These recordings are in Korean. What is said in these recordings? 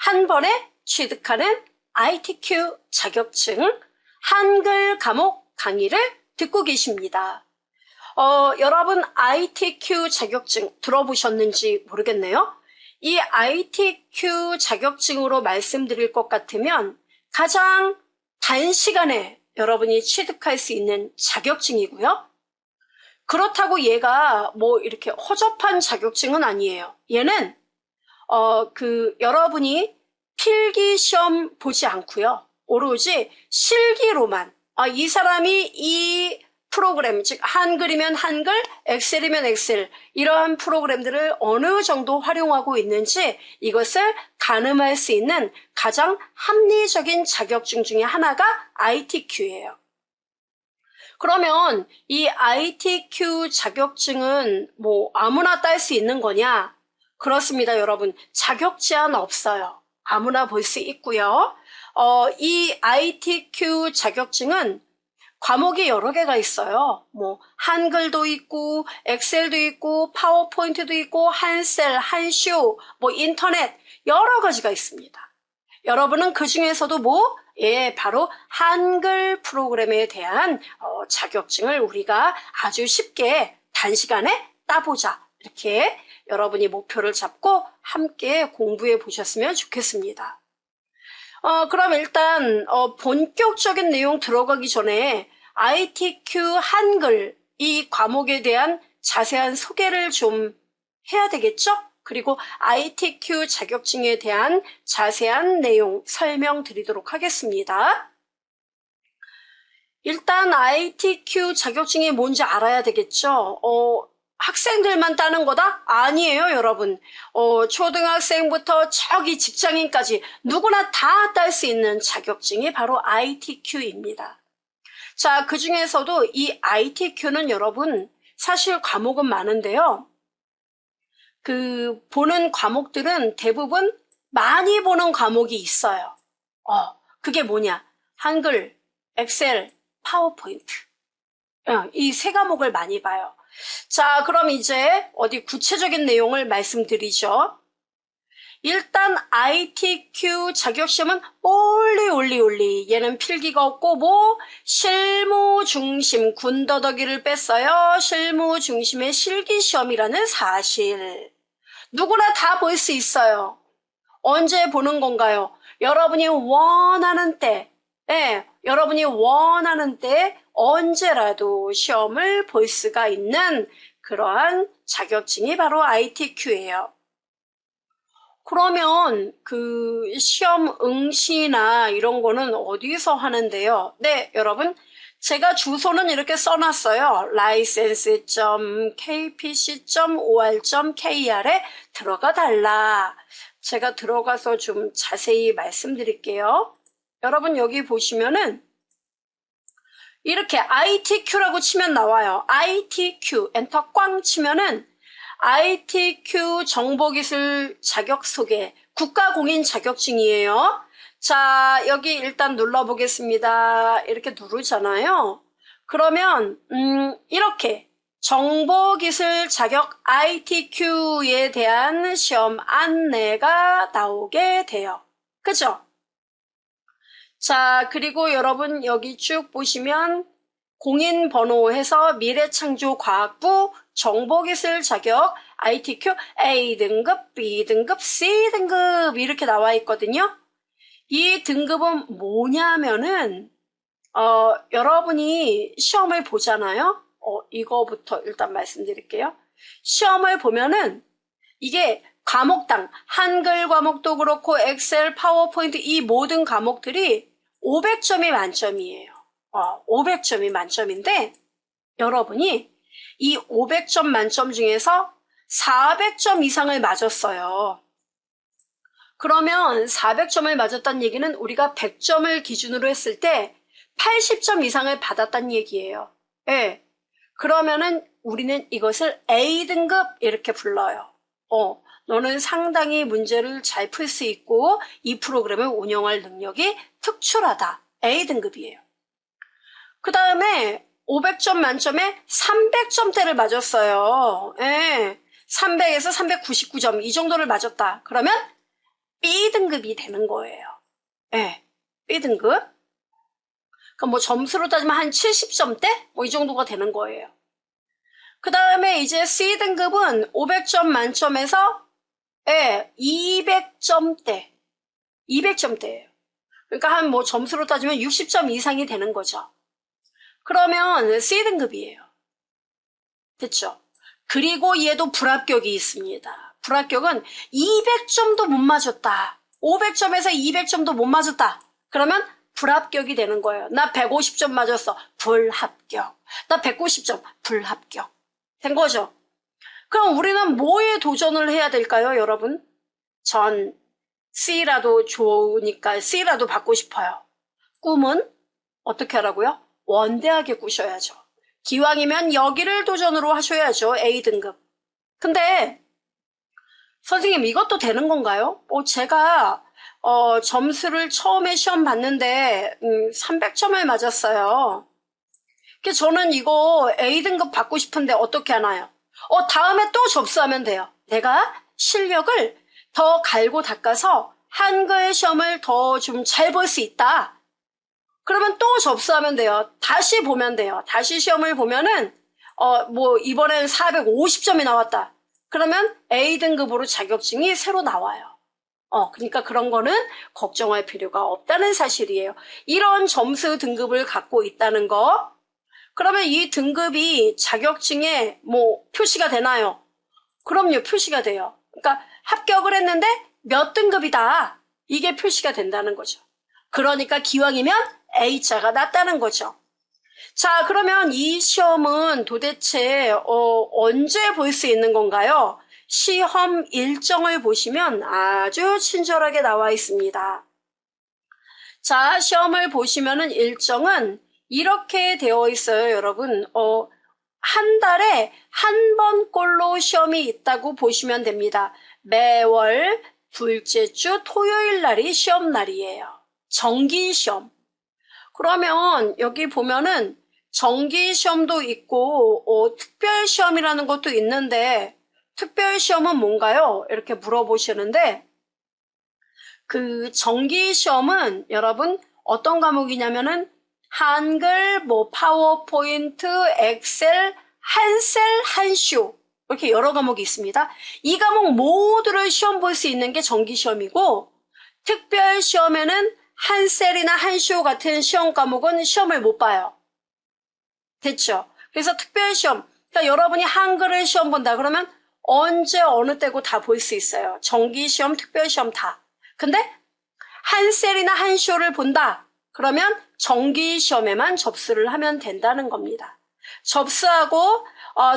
한 번에 취득하는 ITQ 자격증 한글 과목 강의를 듣고 계십니다. 여러분 ITQ 자격증 들어보셨는지 모르겠네요. 이 ITQ 자격증으로 말씀드릴 것 같으면 가장 단시간에 여러분이 취득할 수 있는 자격증이고요. 그렇다고 얘가 뭐 이렇게 허접한 자격증은 아니에요. 얘는 여러분이 필기 시험 보지 않고요. 오로지 실기로만 이 사람이 이 프로그램, 즉 한글이면 한글, 엑셀이면 엑셀 이러한 프로그램들을 어느 정도 활용하고 있는지 이것을 가늠할 수 있는 가장 합리적인 자격증 중에 하나가 ITQ예요. 그러면 이 ITQ 자격증은 뭐 아무나 딸 수 있는 거냐? 그렇습니다, 여러분. 자격 제한 없어요. 아무나 볼 수 있고요. 이 ITQ 자격증은 과목이 여러 개가 있어요. 뭐 한글도 있고 엑셀도 있고 파워포인트도 있고 한셀, 한쇼, 뭐 인터넷 여러 가지가 있습니다. 여러분은 그 중에서도 바로 한글 프로그램에 대한 자격증을 우리가 아주 쉽게 단시간에 따보자. 이렇게 여러분이 목표를 잡고 함께 공부해 보셨으면 좋겠습니다. 그럼 일단 본격적인 내용 들어가기 전에 ITQ 한글 이 과목에 대한 자세한 소개를 좀 해야 되겠죠? 그리고 ITQ 자격증에 대한 자세한 내용 설명드리도록 하겠습니다. 일단 ITQ 자격증이 뭔지 알아야 되겠죠? 학생들만 따는 거다? 아니에요, 여러분. 초등학생부터 저기 직장인까지 누구나 다 딸 수 있는 자격증이 바로 ITQ입니다. 자, 그 중에서도 이 ITQ는 여러분 사실 과목은 많은데요. 보는 과목들은 대부분 많이 보는 과목이 있어요. 그게 뭐냐? 한글, 엑셀, 파워포인트. 이 세 과목을 많이 봐요. 자, 그럼 이제 어디 구체적인 내용을 말씀드리죠. 일단 ITQ 자격시험은 올리. 얘는 필기가 없고 실무 중심, 군더더기를 뺐어요. 실무 중심의 실기시험이라는 사실. 누구나 다 볼 수 있어요. 언제 보는 건가요? 여러분이 원하는 때, 여러분이 원하는 때 언제라도 시험을 볼 수가 있는 그러한 자격증이 바로 ITQ예요. 그러면 시험 응시나 이런 거는 어디서 하는데요? 네, 여러분. 제가 주소는 이렇게 써놨어요. license.kpc.or.kr에 들어가 달라. 제가 들어가서 좀 자세히 말씀드릴게요. 여러분 여기 보시면은 이렇게 ITQ라고 치면 나와요. ITQ 엔터 꽝 치면은 ITQ 정보기술 자격 소개 국가공인 자격증이에요. 자, 여기 일단 눌러보겠습니다. 이렇게 누르잖아요. 그러면 이렇게 정보기술 자격 ITQ에 대한 시험 안내가 나오게 돼요. 그죠? 자, 그리고 여러분 여기 쭉 보시면 공인번호 해서 미래창조과학부 정보기술 자격 ITQ A등급, B등급, C등급 이렇게 나와 있거든요. 이 등급은 뭐냐면은 여러분이 시험을 보잖아요. 이거부터 일단 말씀드릴게요. 시험을 보면은 이게 과목당 한글 과목도 그렇고 엑셀, 파워포인트 이 모든 과목들이 500점이 만점이에요. 500점이 만점인데 여러분이 이 500점 만점 중에서 400점 이상을 맞았어요. 그러면 400점을 맞았다는 얘기는 우리가 100점을 기준으로 했을 때 80점 이상을 받았다는 얘기예요. 예. 그러면은 우리는 이것을 A등급 이렇게 불러요. 너는 상당히 문제를 잘 풀 수 있고 이 프로그램을 운영할 능력이 특출하다. A등급이에요. 그 다음에 500점 만점에 300점대를 맞았어요. 예. 300에서 399점 이 정도를 맞았다. 그러면 B등급이 되는 거예요. 예, B등급. 그럼 뭐 점수로 따지면 한 70점대? 뭐 이 정도가 되는 거예요. 그 다음에 이제 C등급은 500점 만점에서 200점대. 200점대예요. 그러니까 한 뭐 점수로 따지면 60점 이상이 되는 거죠. 그러면 C등급이에요. 됐죠? 그리고 얘도 불합격이 있습니다. 불합격은 200점도 못 맞았다. 500점에서 200점도 못 맞았다. 그러면 불합격이 되는 거예요. 나 150점 맞았어. 불합격. 나 190점. 불합격. 된 거죠. 그럼 우리는 뭐에 도전을 해야 될까요, 여러분? 전 C라도 좋으니까 C라도 받고 싶어요. 꿈은 어떻게 하라고요? 원대하게 꾸셔야죠. 기왕이면 여기를 도전으로 하셔야죠. A등급. 근데 선생님 이것도 되는 건가요? 제가 점수를 처음에 시험 봤는데 300점을 맞았어요. 그래서 저는 이거 A등급 받고 싶은데 어떻게 하나요? 다음에 또 접수하면 돼요. 내가 실력을 더 갈고 닦아서 한글 시험을 더 좀 잘 볼 수 있다. 그러면 또 접수하면 돼요. 다시 보면 돼요. 다시 시험을 보면은 뭐 이번엔 450점이 나왔다. 그러면 A등급으로 자격증이 새로 나와요. 그러니까 그런 거는 걱정할 필요가 없다는 사실이에요. 이런 점수 등급을 갖고 있다는 거. 그러면 이 등급이 자격증에 뭐 표시가 되나요? 그럼요, 표시가 돼요. 그러니까 합격을 했는데 몇 등급이다. 이게 표시가 된다는 거죠. 그러니까 기왕이면 A자가 낫다는 거죠. 자, 그러면 이 시험은 도대체 언제 볼 수 있는 건가요? 시험 일정을 보시면 아주 친절하게 나와 있습니다. 자, 시험을 보시면은 일정은 이렇게 되어 있어요, 여러분. 한 달에 한 번꼴로 시험이 있다고 보시면 됩니다. 매월 둘째 주 토요일 날이 시험 날이에요. 정기시험. 그러면 여기 보면은 정기시험도 있고 특별시험이라는 것도 있는데 특별시험은 뭔가요? 이렇게 물어보시는데 그 정기시험은 여러분 어떤 과목이냐면은 한글, 뭐 파워포인트, 엑셀, 한셀, 한쇼 이렇게 여러 과목이 있습니다. 이 과목 모두를 시험 볼 수 있는 게 정기시험이고 특별시험에는 한셀이나 한쇼 같은 시험 과목은 시험을 못 봐요. 됐죠? 그래서 특별시험, 그러니까 여러분이 한글을 시험 본다 그러면 언제 어느 때고 다 볼 수 있어요. 정기시험, 특별시험 다. 근데 한셀이나 한쇼를 본다. 그러면 정기시험에만 접수를 하면 된다는 겁니다. 접수하고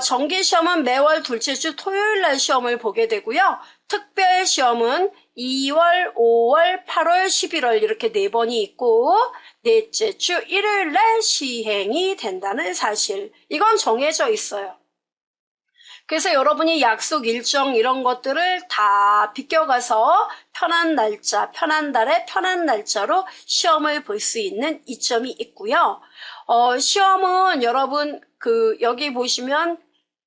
정기시험은 매월 둘째 주 토요일 날 시험을 보게 되고요. 특별시험은 2월, 5월, 8월, 11월 이렇게 4번이 있고 넷째 주 일요일 날 시행이 된다는 사실. 이건 정해져 있어요. 그래서 여러분이 약속 일정 이런 것들을 다 비껴가서 편한 날짜, 편한 달에 편한 날짜로 시험을 볼 수 있는 이점이 있고요. 시험은 여러분 여기 보시면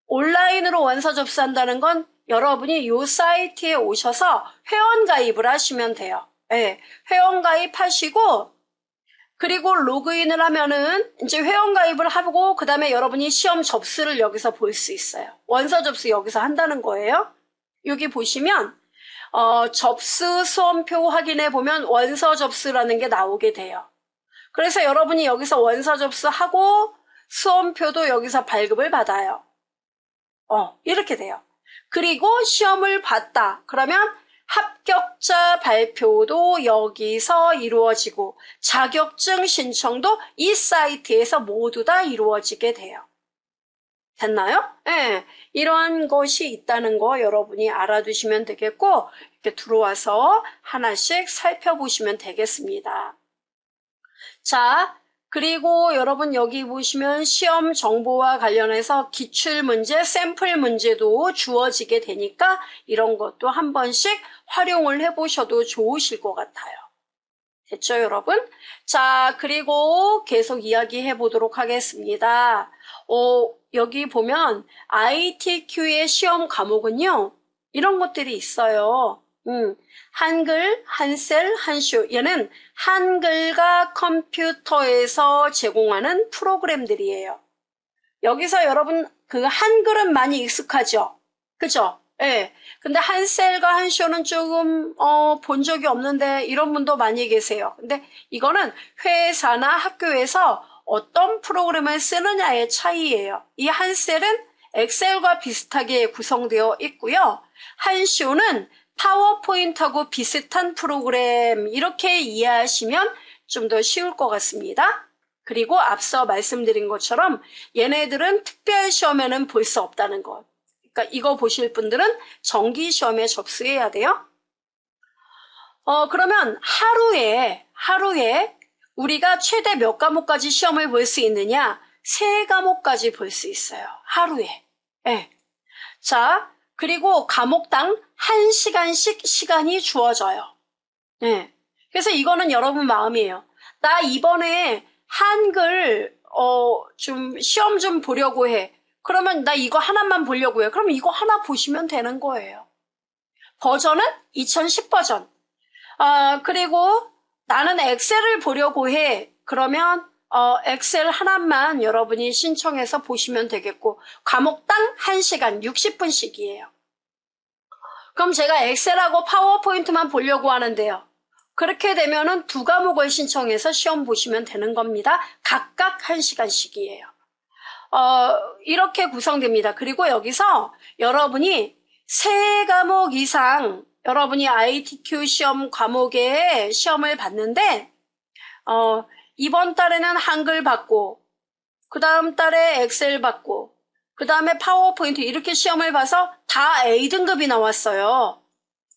온라인으로 원서 접수한다는 건 여러분이 이 사이트에 오셔서 회원가입을 하시면 돼요. 네, 회원가입하시고 그리고 로그인을 하면은 이제 회원가입을 하고 그 다음에 여러분이 시험 접수를 여기서 볼 수 있어요. 원서 접수 여기서 한다는 거예요. 여기 보시면 접수 수험표 확인해 보면 원서 접수라는 게 나오게 돼요. 그래서 여러분이 여기서 원서 접수하고 수험표도 여기서 발급을 받아요. 이렇게 돼요. 그리고 시험을 봤다. 그러면 합격자 발표도 여기서 이루어지고 자격증 신청도 이 사이트에서 모두 다 이루어지게 돼요. 됐나요? 네, 이러한 것이 있다는 거 여러분이 알아두시면 되겠고 이렇게 들어와서 하나씩 살펴보시면 되겠습니다. 자, 그리고 여러분 여기 보시면 시험 정보와 관련해서 기출문제, 샘플 문제도 주어지게 되니까 이런 것도 한 번씩 활용을 해보셔도 좋으실 것 같아요. 됐죠, 여러분? 자, 그리고 계속 이야기해 보도록 하겠습니다. 여기 보면 ITQ의 시험 과목은요, 이런 것들이 있어요. 한글, 한셀, 한쇼. 얘는 한글과 컴퓨터에서 제공하는 프로그램들이에요. 여기서 여러분 그 한글은 많이 익숙하죠? 그죠? 예. 근데 한셀과 한쇼는 조금 본 적이 없는데 이런 분도 많이 계세요. 근데 이거는 회사나 학교에서 어떤 프로그램을 쓰느냐의 차이예요. 이 한셀은 엑셀과 비슷하게 구성되어 있고요. 한쇼는 파워포인트하고 비슷한 프로그램 이렇게 이해하시면 좀 더 쉬울 것 같습니다. 그리고 앞서 말씀드린 것처럼 얘네들은 특별 시험에는 볼 수 없다는 것. 그러니까 이거 보실 분들은 정기 시험에 접수해야 돼요. 그러면 하루에 우리가 최대 몇 과목까지 시험을 볼 수 있느냐? 3과목까지 볼 수 있어요. 하루에. 네. 자, 그리고 과목당 1시간씩 시간이 주어져요. 네. 그래서 이거는 여러분 마음이에요. 나 이번에 한글 좀 시험 좀 보려고 해. 그러면 나 이거 하나만 보려고 해. 그럼 이거 하나 보시면 되는 거예요. 버전은 2010 버전. 그리고 나는 엑셀을 보려고 해. 그러면 엑셀 하나만 여러분이 신청해서 보시면 되겠고 과목당 1시간 60분씩이에요. 그럼 제가 엑셀하고 파워포인트만 보려고 하는데요. 그렇게 되면은 2과목을 신청해서 시험 보시면 되는 겁니다. 각각 1시간씩이에요. 이렇게 구성됩니다. 그리고 여기서 여러분이 3과목 이상 여러분이 ITQ 시험 과목에 시험을 봤는데 이번 달에는 한글 받고 그 다음 달에 엑셀 받고 그 다음에 파워포인트 이렇게 시험을 봐서 다 A등급이 나왔어요.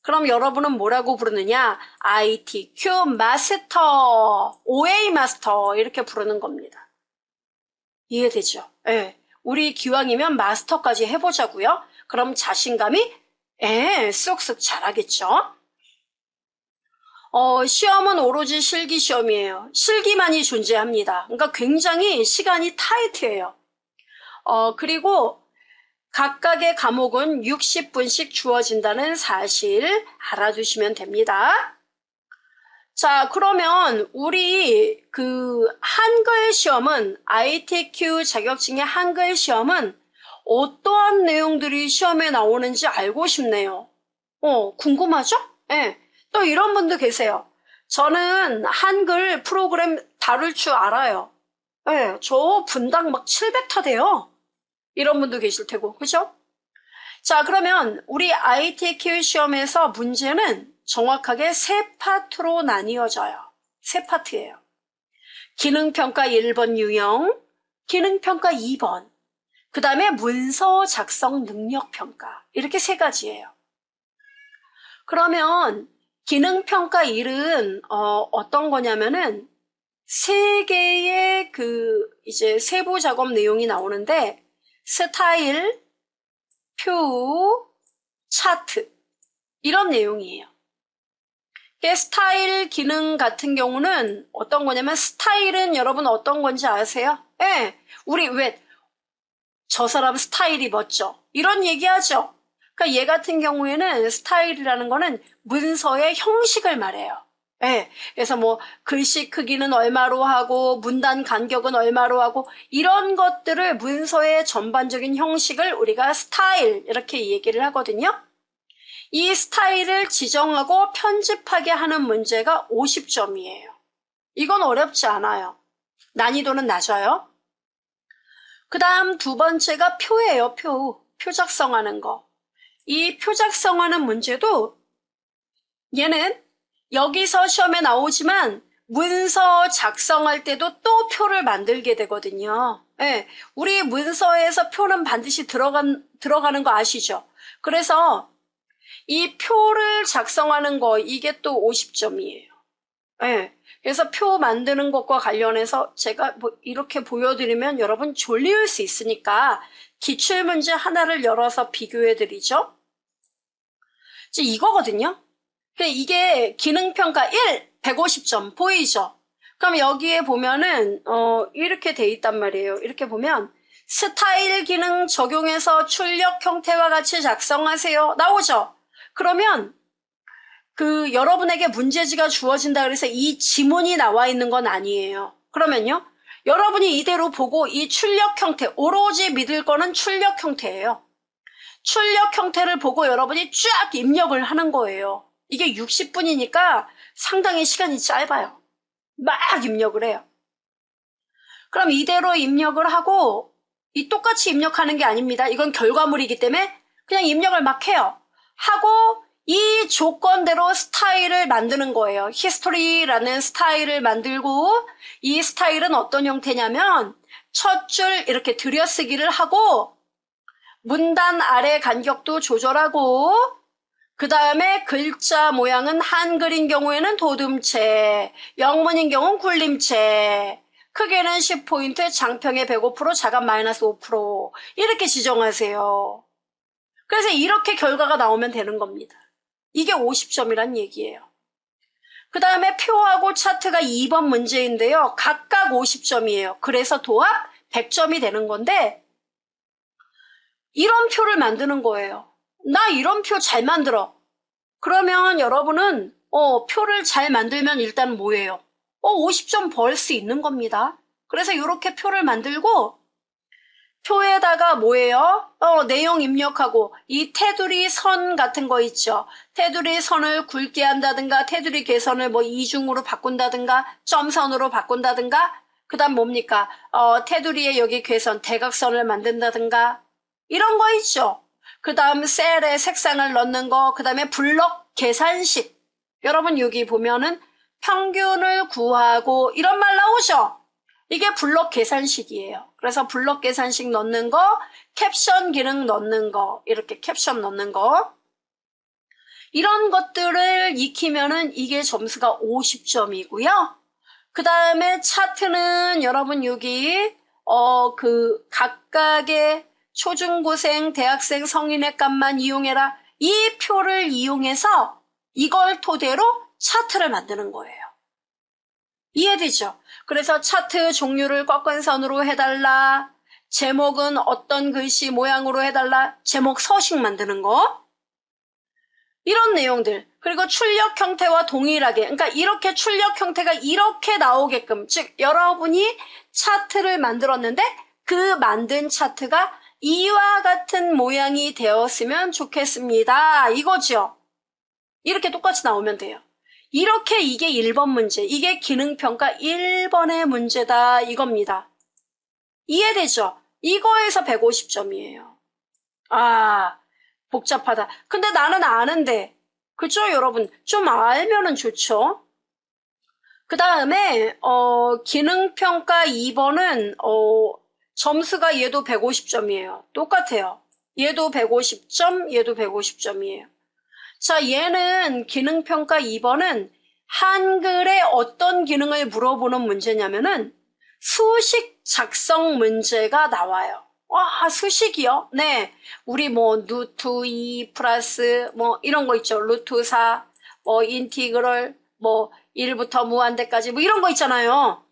그럼 여러분은 뭐라고 부르느냐? ITQ 마스터, OA 마스터 이렇게 부르는 겁니다. 이해되죠? 네. 우리 기왕이면 마스터까지 해보자고요. 그럼 자신감이 쏙쏙 잘하겠죠? 시험은 오로지 실기 시험이에요. 실기만이 존재합니다. 그러니까 굉장히 시간이 타이트해요. 그리고 각각의 과목은 60분씩 주어진다는 사실 알아두시면 됩니다. 자, 그러면 우리 그 한글 시험은 ITQ 자격증의 한글 시험은 어떠한 내용들이 시험에 나오는지 알고 싶네요. 궁금하죠? 네. 또 이런 분도 계세요. 저는 한글 프로그램 다룰 줄 알아요. 네, 저 분당 막 700타 돼요. 이런 분도 계실 테고, 그죠? 자, 그러면 우리 ITQ 시험에서 문제는 정확하게 3파트로 나뉘어져요. 3파트예요. 기능평가 1번 유형, 기능평가 2번, 그 다음에 문서 작성 능력평가. 이렇게 3가지예요. 그러면 기능평가 1은 어떤 거냐면은 3개의 이제 세부 작업 내용이 나오는데 스타일, 표, 차트 이런 내용이에요. 스타일 기능 같은 경우는 어떤 거냐면 스타일은 여러분 어떤 건지 아세요? 네, 우리 왜 저 사람 스타일이 멋져 이런 얘기하죠. 그러니까 얘 같은 경우에는 스타일이라는 거는 문서의 형식을 말해요. 네, 그래서 뭐 글씨 크기는 얼마로 하고 문단 간격은 얼마로 하고 이런 것들을 문서의 전반적인 형식을 우리가 스타일 이렇게 얘기를 하거든요. 이 스타일을 지정하고 편집하게 하는 문제가 50점이에요. 이건 어렵지 않아요. 난이도는 낮아요. 그 다음 2번째가 표예요. 표 작성하는 거. 이 표 작성하는 문제도 얘는 여기서 시험에 나오지만 문서 작성할 때도 또 표를 만들게 되거든요. 네, 우리 문서에서 표는 반드시 들어가는 거 아시죠? 그래서 이 표를 작성하는 거 이게 또 50점이에요. 네, 그래서 표 만드는 것과 관련해서 제가 뭐 이렇게 보여드리면 여러분 졸릴 수 있으니까 기출문제 하나를 열어서 비교해드리죠. 이거거든요. 이게 기능평가 1, 150점 보이죠? 그럼 여기에 보면은 이렇게 돼 있단 말이에요. 이렇게 보면 스타일 기능 적용해서 출력 형태와 같이 작성하세요. 나오죠? 그러면 여러분에게 문제지가 주어진다 그래서 이 지문이 나와 있는 건 아니에요. 그러면요, 여러분이 이대로 보고 이 출력 형태, 오로지 믿을 거는 출력 형태예요. 출력 형태를 보고 여러분이 쫙 입력을 하는 거예요. 이게 60분이니까 상당히 시간이 짧아요. 막 입력을 해요. 그럼 이대로 입력을 하고, 이 똑같이 입력하는 게 아닙니다. 이건 결과물이기 때문에 그냥 입력을 막 해요. 하고 이 조건대로 스타일을 만드는 거예요. 히스토리라는 스타일을 만들고, 이 스타일은 어떤 형태냐면 첫 줄 이렇게 들여쓰기를 하고, 문단 아래 간격도 조절하고, 그 다음에 글자 모양은 한글인 경우에는 도둠체, 영문인 경우는 굴림체, 크기는 10포인트, 장평에 105%, 자감 -5% 이렇게 지정하세요. 그래서 이렇게 결과가 나오면 되는 겁니다. 이게 50점이란 얘기예요. 그 다음에 표하고 차트가 2번 문제인데요. 각각 50점이에요. 그래서 도합 100점이 되는 건데, 이런 표를 만드는 거예요. 나 이런 표 잘 만들어. 그러면 여러분은 표를 잘 만들면 일단 뭐예요? 50점 벌 수 있는 겁니다. 그래서 이렇게 표를 만들고, 표에다가 뭐예요? 내용 입력하고, 이 테두리 선 같은 거 있죠. 테두리 선을 굵게 한다든가, 테두리 개선을 뭐 이중으로 바꾼다든가, 점선으로 바꾼다든가, 그 다음 뭡니까? 테두리에 여기 개선, 대각선을 만든다든가, 이런 거 있죠. 그 다음 셀에 색상을 넣는 거, 그 다음에 블럭 계산식. 여러분 여기 보면은 평균을 구하고 이런 말 나오죠? 이게 블럭 계산식이에요. 그래서 블럭 계산식 넣는 거, 캡션 기능 넣는 거, 이렇게 캡션 넣는 거. 이런 것들을 익히면은 이게 점수가 50점이고요. 그 다음에 차트는 여러분 여기, 각각의 초중고생, 대학생, 성인의 값만 이용해라. 이 표를 이용해서 이걸 토대로 차트를 만드는 거예요. 이해되죠? 그래서 차트 종류를 꺾은선으로 해달라. 제목은 어떤 글씨 모양으로 해달라. 제목 서식 만드는 거. 이런 내용들. 그리고 출력 형태와 동일하게, 그러니까 이렇게 출력 형태가 이렇게 나오게끔, 즉 여러분이 차트를 만들었는데 그 만든 차트가 이와 같은 모양이 되었으면 좋겠습니다. 이거죠. 이렇게 똑같이 나오면 돼요. 이렇게 이게 1번 문제, 이게 기능평가 1번의 문제다 이겁니다. 이해되죠? 이거에서 150점이에요. 아, 복잡하다. 근데 나는 아는데, 그죠 여러분? 좀 알면은 좋죠? 그 다음에 기능평가 2번은 점수가 얘도 150점이에요. 똑같아요. 얘도 150점, 얘도 150점이에요. 자, 얘는 기능평가 2번은 한글의 어떤 기능을 물어보는 문제냐면은 수식 작성 문제가 나와요. 와, 수식이요? 네. 우리 뭐 루트 2 플러스 뭐 이런 거 있죠. 루트 4, 뭐 인티그럴, 뭐 1부터 무한대까지 뭐 이런 거 있잖아요.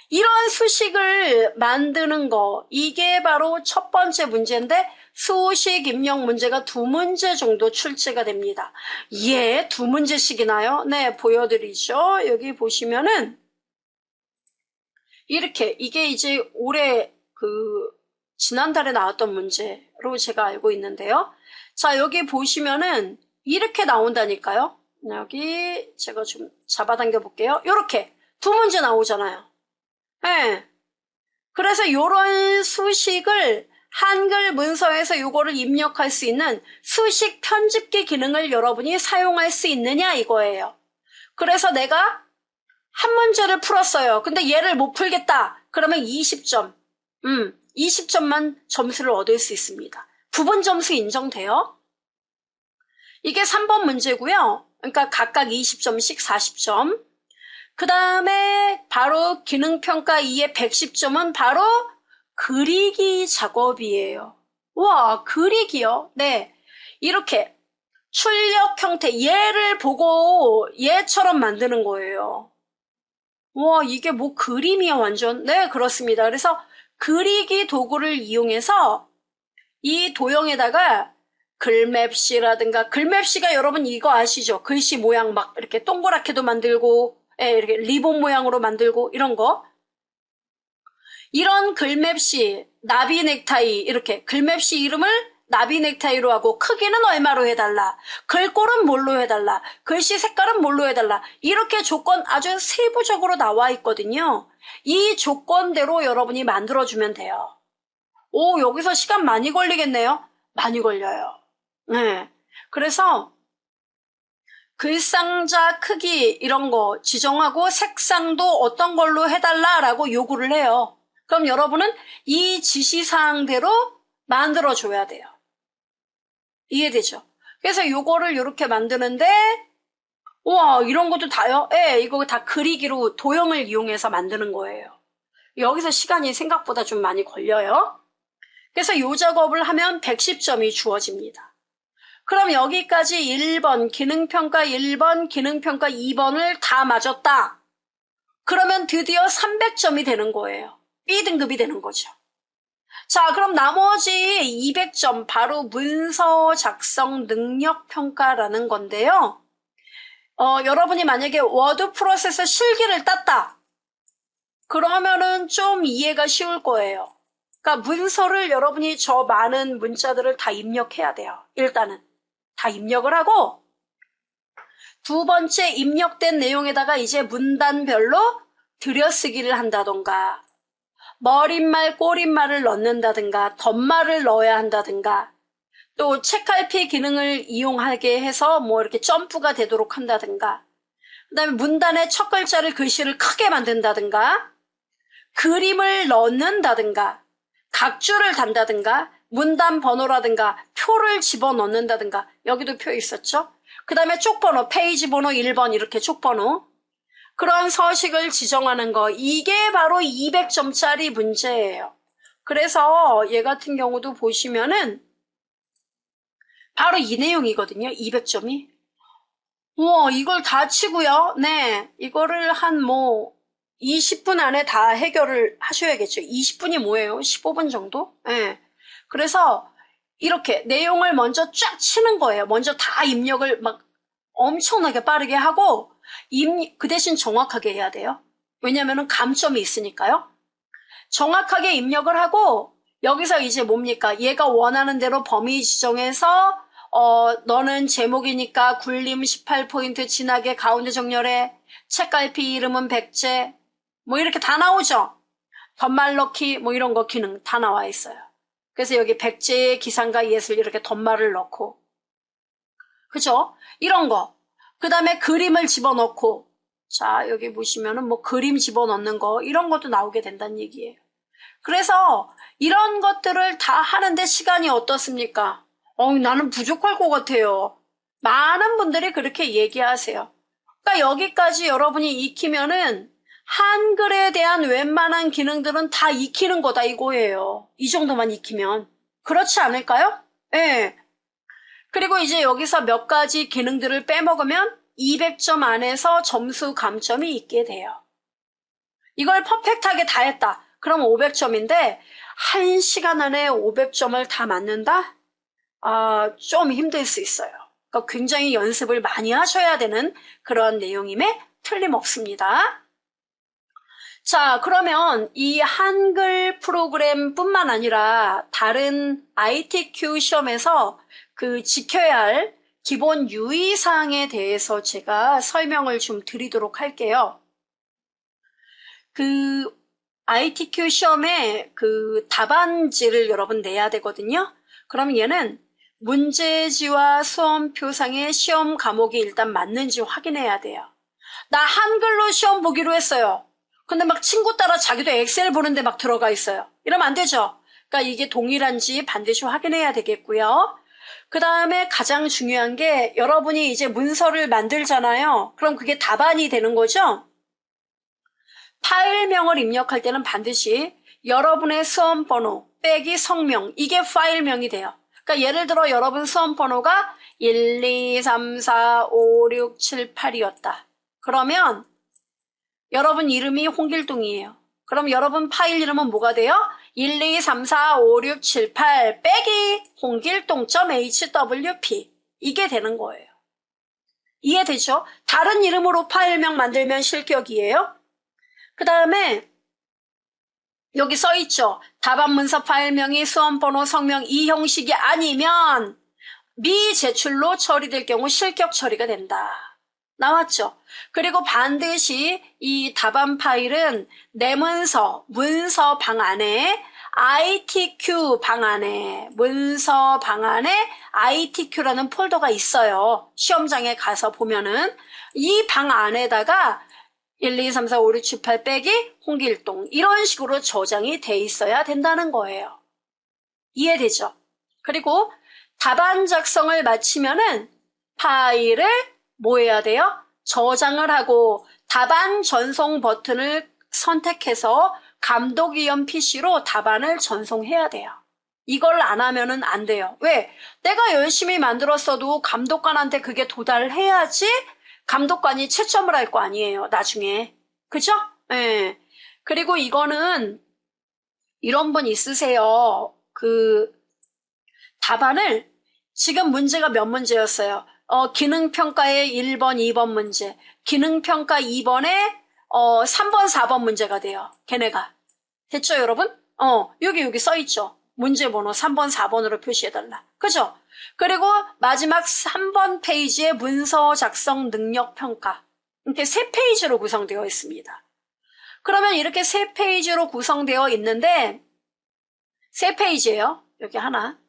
이런 수식을 만드는 거, 이게 바로 첫 번째 문제인데 수식 입력 문제가 2문제 정도 출제가 됩니다. 예, 2문제씩이나요? 네, 보여드리죠. 여기 보시면은 이렇게, 이게 이제 올해 지난달에 나왔던 문제로 제가 알고 있는데요. 자, 여기 보시면은 이렇게 나온다니까요. 여기 제가 좀 잡아당겨 볼게요. 이렇게 2문제 나오잖아요. 네. 그래서 이런 수식을 한글 문서에서 요거를 입력할 수 있는 수식 편집기 기능을 여러분이 사용할 수 있느냐 이거예요. 그래서 내가 한 문제를 풀었어요. 근데 얘를 못 풀겠다. 그러면 20점. 20점만 점수를 얻을 수 있습니다. 부분 점수 인정돼요. 이게 3번 문제고요. 그러니까 각각 20점씩 40점. 그 다음에 바로 기능평가 2의 110점은 바로 그리기 작업이에요. 와, 그리기요? 네. 이렇게 출력 형태, 얘를 보고 얘처럼 만드는 거예요. 와, 이게 뭐 그림이야, 완전. 네, 그렇습니다. 그래서 그리기 도구를 이용해서 이 도형에다가 글맵시라든가, 글맵시가 여러분 이거 아시죠? 글씨 모양 막 이렇게 동그랗게도 만들고, 예, 이렇게 리본 모양으로 만들고, 이런 거. 이런 글맵시, 나비 넥타이, 이렇게 글맵시 이름을 나비 넥타이로 하고, 크기는 얼마로 해달라, 글꼴은 뭘로 해달라, 글씨 색깔은 뭘로 해달라, 이렇게 조건 아주 세부적으로 나와 있거든요. 이 조건대로 여러분이 만들어주면 돼요. 오, 여기서 시간 많이 걸리겠네요? 많이 걸려요. 네. 그래서 글상자 크기 이런 거 지정하고 색상도 어떤 걸로 해달라라고 요구를 해요. 그럼 여러분은 이 지시사항대로 만들어줘야 돼요. 이해되죠? 그래서 요거를 이렇게 만드는데, 우와, 이런 것도 다요? 예, 이거 다 그리기로 도형을 이용해서 만드는 거예요. 여기서 시간이 생각보다 좀 많이 걸려요. 그래서 요 작업을 하면 110점이 주어집니다. 그럼 여기까지 1번, 기능평가 1번, 기능평가 2번을 다 맞았다. 그러면 드디어 300점이 되는 거예요. B등급이 되는 거죠. 자, 그럼 나머지 200점, 바로 문서 작성 능력 평가라는 건데요. 여러분이 만약에 워드 프로세서 실기를 땄다. 그러면은 좀 이해가 쉬울 거예요. 그러니까 문서를 여러분이 저 많은 문자들을 다 입력해야 돼요. 일단은 다 입력을 하고, 두 번째 입력된 내용에다가 이제 문단별로 들여쓰기를 한다던가, 머릿말, 꼬릿말을 넣는다든가, 덧말을 넣어야 한다든가, 또 책갈피 기능을 이용하게 해서 뭐 이렇게 점프가 되도록 한다든가, 그 다음에 문단의 첫 글자를 글씨를 크게 만든다든가, 그림을 넣는다든가, 각줄을 단다든가, 문단 번호라든가, 표를 집어넣는다든가, 여기도 표 있었죠? 그 다음에 쪽번호, 페이지 번호 1번 이렇게 쪽번호. 그런 서식을 지정하는 거, 이게 바로 200점짜리 문제예요. 그래서 얘 같은 경우도 보시면은 바로 이 내용이거든요. 200점이. 우와, 이걸 다 치고요. 네, 이거를 한 20분 안에 다 해결을 하셔야겠죠. 20분이 뭐예요? 15분 정도? 네. 그래서 이렇게 내용을 먼저 쫙 치는 거예요. 먼저 다 입력을 막 엄청나게 빠르게 하고, 그 대신 정확하게 해야 돼요. 왜냐면은 감점이 있으니까요. 정확하게 입력을 하고, 여기서 이제 뭡니까? 얘가 원하는 대로 범위 지정해서, 너는 제목이니까 굴림 18포인트 진하게 가운데 정렬해. 책갈피 이름은 백제. 뭐 이렇게 다 나오죠? 덧말 넣기, 뭐 이런 거 기능 다 나와 있어요. 그래서 여기 백제의 기상과 예술 이렇게 덧말을 넣고. 그죠? 이런 거. 그 다음에 그림을 집어넣고, 자, 여기 보시면은 뭐 그림 집어넣는 거, 이런 것도 나오게 된다는 얘기예요. 그래서 이런 것들을 다 하는데 시간이 어떻습니까? 나는 부족할 것 같아요. 많은 분들이 그렇게 얘기하세요. 그러니까 여기까지 여러분이 익히면은 한글에 대한 웬만한 기능들은 다 익히는 거다 이거예요. 이 정도만 익히면. 그렇지 않을까요? 예. 그리고 이제 여기서 몇 가지 기능들을 빼먹으면 200점 안에서 점수 감점이 있게 돼요. 이걸 퍼펙트하게 다 했다. 그럼 500점인데 1시간 안에 500점을 다 맞는다? 좀 힘들 수 있어요. 그러니까 굉장히 연습을 많이 하셔야 되는 그런 내용임에 틀림없습니다. 자, 그러면 이 한글 프로그램뿐만 아니라 다른 ITQ 시험에서 그 지켜야 할 기본 유의사항에 대해서 제가 설명을 좀 드리도록 할게요. 그 ITQ 시험에 그 답안지를 여러분 내야 되거든요. 그럼 얘는 문제지와 수험표상의 시험 과목이 일단 맞는지 확인해야 돼요. 나 한글로 시험 보기로 했어요. 근데 막 친구 따라 자기도 엑셀 보는데 막 들어가 있어요. 이러면 안 되죠. 그러니까 이게 동일한지 반드시 확인해야 되겠고요. 그 다음에 가장 중요한 게 여러분이 이제 문서를 만들잖아요. 그럼 그게 답안이 되는 거죠. 파일명을 입력할 때는 반드시 여러분의 수험번호 빼기 성명, 이게 파일명이 돼요. 그러니까 예를 들어 여러분 수험번호가 1, 2, 3, 4, 5, 6, 7, 8이었다. 그러면 여러분 이름이 홍길동이에요. 그럼 여러분 파일 이름은 뭐가 돼요? 1, 2, 3, 4, 5, 6, 7, 8 빼기 홍길동.hwp 이게 되는 거예요. 이해되죠? 다른 이름으로 파일명 만들면 실격이에요. 그 다음에 여기 써있죠. 답안 문서 파일명이 수험번호, 성명 이 형식이 아니면 미제출로 처리될 경우 실격 처리가 된다. 나왔죠. 그리고 반드시 이 답안 파일은 내 문서 방 안에 ITQ 방 안에 문서 방 안에 ITQ라는 폴더가 있어요. 시험장에 가서 보면은 이 방 안에다가 1, 2, 3, 4, 5, 6, 7, 8 빼기 홍길동 이런 식으로 저장이 돼 있어야 된다는 거예요. 이해되죠? 그리고 답안 작성을 마치면은 파일을 뭐 해야 돼요? 저장을 하고 답안 전송 버튼을 선택해서 감독위원 PC로 답안을 전송해야 돼요. 이걸 안 하면은 안 돼요. 왜? 내가 열심히 만들었어도 감독관한테 그게 도달해야지 감독관이 채점을 할 거 아니에요. 나중에. 그죠? 예. 그리고 이거는 이런 분 있으세요. 답안을 지금 문제가 몇 문제였어요? 기능평가의 1번, 2번 문제. 기능평가 2번에 3번, 4번 문제가 돼요. 걔네가. 됐죠, 여러분? 여기 써있죠. 문제번호 3번, 4번으로 표시해달라. 그죠? 그리고 마지막 3번 페이지에 문서 작성 능력 평가. 이렇게 3페이지로 구성되어 있습니다. 그러면 이렇게 3페이지로 구성되어 있는데 3페이지예요. 여기 하나.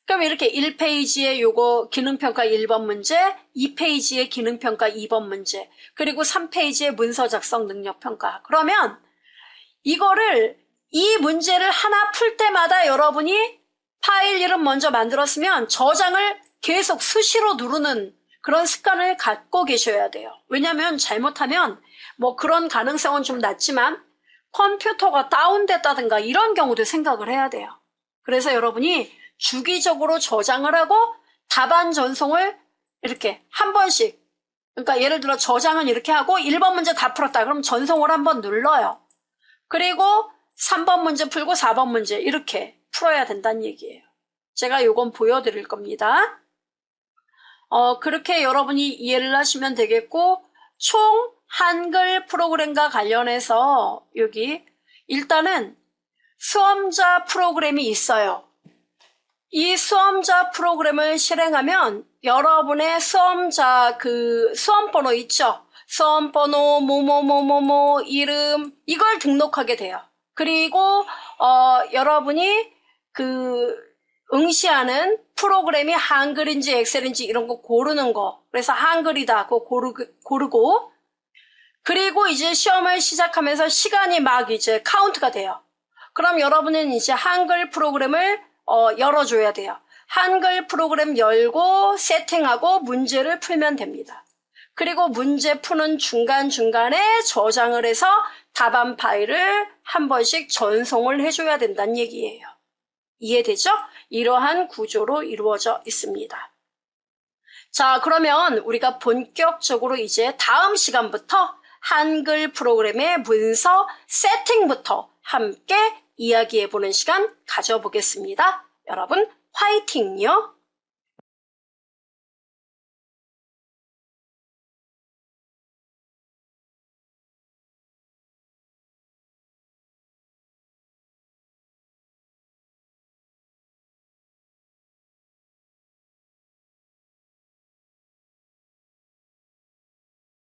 그럼 이렇게 1페이지에 요거 기능평가 1번 문제, 2페이지에 기능평가 2번 문제, 그리고 3페이지에 문서 작성 능력 평가. 그러면 이거를 이 문제를 하나 풀 때마다 여러분이 파일 이름 먼저 만들었으면 저장을 계속 수시로 누르는 그런 습관을 갖고 계셔야 돼요. 왜냐하면 잘못하면 뭐 그런 가능성은 좀 낮지만 컴퓨터가 다운됐다든가 이런 경우도 생각을 해야 돼요. 그래서 여러분이 주기적으로 저장을 하고 답안 전송을 이렇게 한 번씩, 그러니까 예를 들어 저장은 이렇게 하고 1번 문제 다 풀었다. 그럼 전송을 한번 눌러요. 그리고 3번 문제 풀고 4번 문제 이렇게 풀어야 된다는 얘기예요. 제가 요건 보여드릴 겁니다. 그렇게 여러분이 이해를 하시면 되겠고, 총 한글 프로그램과 관련해서 여기 일단은 수험자 프로그램이 있어요. 이 수험자 프로그램을 실행하면 여러분의 수험자 수험번호 있죠? 수험번호 뭐뭐뭐뭐뭐 이름 이걸 등록하게 돼요. 그리고 여러분이 응시하는 프로그램이 한글인지 엑셀인지 이런 거 고르는 거. 그래서 한글이다 그거 고르고 그리고 이제 시험을 시작하면서 시간이 막 이제 카운트가 돼요. 그럼 여러분은 이제 한글 프로그램을 열어줘야 돼요. 한글 프로그램 열고 세팅하고 문제를 풀면 됩니다. 그리고 문제 푸는 중간중간에 저장을 해서 답안 파일을 한 번씩 전송을 해줘야 된다는 얘기예요. 이해되죠? 이러한 구조로 이루어져 있습니다. 자, 그러면 우리가 본격적으로 이제 다음 시간부터 한글 프로그램의 문서 세팅부터 함께 이야기해보는 시간 가져보겠습니다. 여러분 화이팅요!